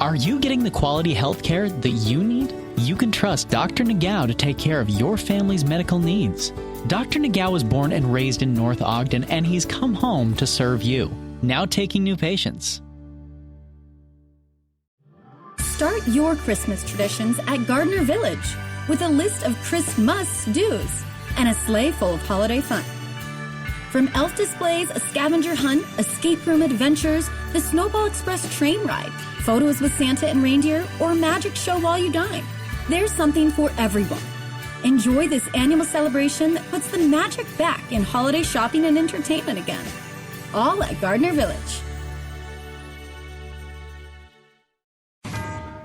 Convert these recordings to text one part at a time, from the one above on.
Are you getting the quality health care that you need? You can trust Dr. Nagao to take care of your family's medical needs. Dr. Nagao was born and raised in North Ogden, and he's come home to serve you. Now taking new patients. Start your Christmas traditions at Gardner Village with a list of Christmas do's and a sleigh full of holiday fun. From elf displays, a scavenger hunt, escape room adventures, the Snowball Express train ride, photos with Santa and reindeer, or a magic show while you dine. There's something for everyone. Enjoy this annual celebration that puts the magic back in holiday shopping and entertainment again. All at Gardner Village.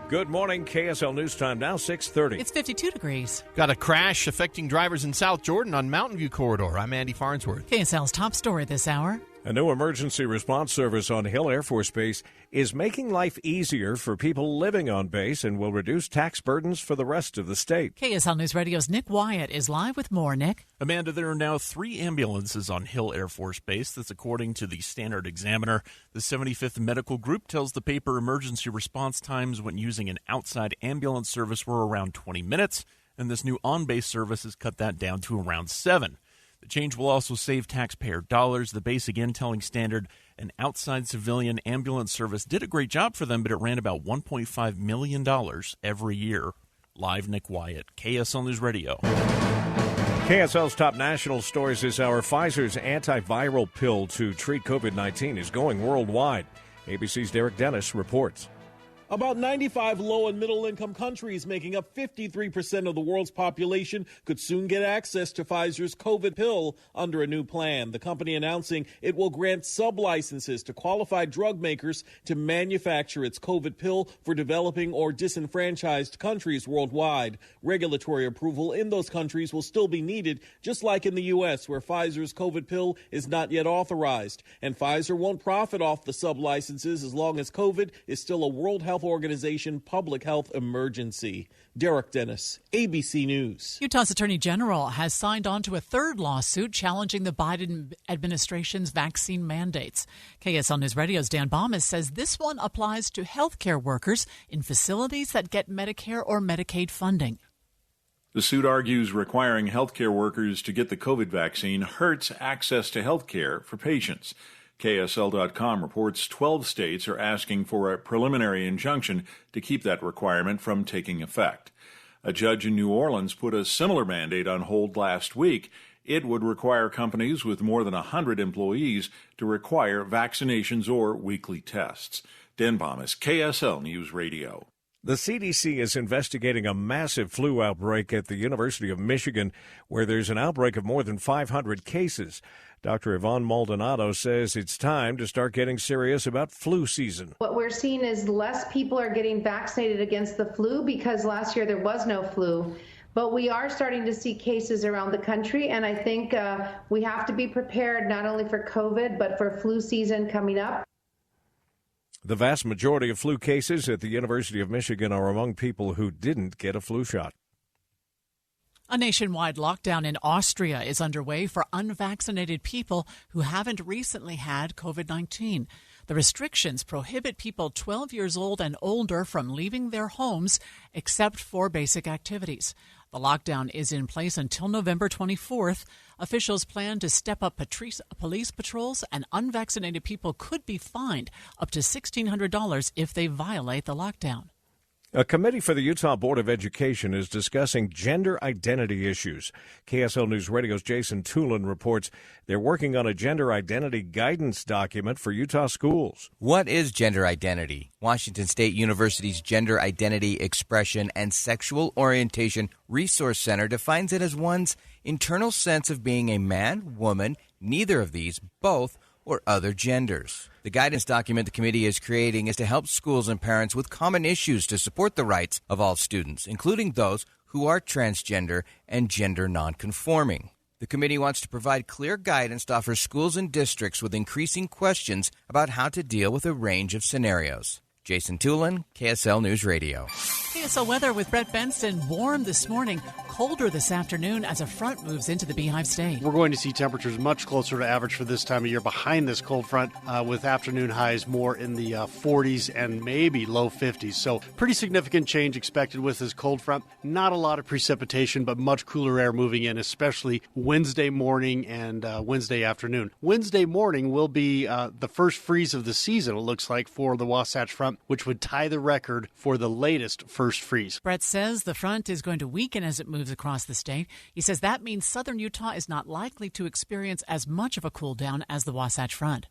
Good morning, KSL News Time now, 6:30. It's 52 degrees. Got a crash affecting drivers in South Jordan on Mountain View Corridor. I'm Andy Farnsworth. KSL's top story this hour. A new emergency response service on Hill Air Force Base is making life easier for people living on base and will reduce tax burdens for the rest of the state. KSL News Radio's Nick Wyatt is live with more. Nick? Amanda, there are now 3 ambulances on Hill Air Force Base. That's according to the Standard Examiner. The 75th Medical Group tells the paper emergency response times when using an outside ambulance service were around 20 minutes, and this new on-base service has cut that down to around 7. The change will also save taxpayer dollars. The base again telling Standard an outside civilian ambulance service did a great job for them, but it ran about $1.5 million every year. Live, Nick Wyatt, KSL News Radio. KSL's top national stories this hour. Pfizer's antiviral pill to treat COVID-19 is going worldwide. ABC's Derek Dennis reports. About 95 low- and middle-income countries making up 53% of the world's population could soon get access to Pfizer's COVID pill under a new plan. The company announcing it will grant sub-licenses to qualified drug makers to manufacture its COVID pill for developing or disenfranchised countries worldwide. Regulatory approval in those countries will still be needed, just like in the U.S., where Pfizer's COVID pill is not yet authorized. And Pfizer won't profit off the sub-licenses as long as COVID is still a World Health Organization public health emergency. Derek Dennis, ABC News. Utah's Attorney General has signed on to a third lawsuit challenging the Biden administration's vaccine mandates. KSL News Radio's Dan Baumas says this one applies to healthcare workers in facilities that get Medicare or Medicaid funding. The suit argues requiring healthcare workers to get the COVID vaccine hurts access to healthcare for patients. KSL.com reports 12 states are asking for a preliminary injunction to keep that requirement from taking effect. A judge in New Orleans put a similar mandate on hold last week. It would require companies with more than 100 employees to require vaccinations or weekly tests. Dan Baumas, KSL News Radio. The CDC is investigating a massive flu outbreak at the University of Michigan, where there's an outbreak of more than 500 cases. Dr. Yvonne Maldonado says it's time to start getting serious about flu season. What we're seeing is less people are getting vaccinated against the flu because last year there was no flu. But we are starting to see cases around the country, and I think we have to be prepared not only for COVID, but for flu season coming up. The vast majority of flu cases at the University of Michigan are among people who didn't get a flu shot. A nationwide lockdown in Austria is underway for unvaccinated people who haven't recently had COVID-19. The restrictions prohibit people 12 years old and older from leaving their homes except for basic activities. The lockdown is in place until November 24th. Officials plan to step up police patrols, and unvaccinated people could be fined up to $1,600 if they violate the lockdown. A committee for the Utah Board of Education is discussing gender identity issues. KSL News Radio's Jason Tulin reports they're working on a gender identity guidance document for Utah schools. What is gender identity? Washington State University's Gender Identity, Expression, and Sexual Orientation Resource Center defines it as one's internal sense of being a man, woman, neither of these, both, or other genders. The guidance document the committee is creating is to help schools and parents with common issues to support the rights of all students, including those who are transgender and gender nonconforming. The committee wants to provide clear guidance to offer schools and districts with increasing questions about how to deal with a range of scenarios. Jason Tulin, KSL News Radio. KSL weather with Brett Benston. Warm this morning, colder this afternoon as a front moves into the Beehive State. We're going to see temperatures much closer to average for this time of year behind this cold front, with afternoon highs more in the 40s and maybe low 50s. So pretty significant change expected with this cold front. Not a lot of precipitation, but much cooler air moving in, especially Wednesday morning and Wednesday afternoon. Wednesday morning will be the first freeze of the season, it looks like, for the Wasatch Front, which would tie the record for the latest first freeze. Brett says the front is going to weaken as it moves across the state. He says that means southern Utah is not likely to experience as much of a cool down as the Wasatch Front.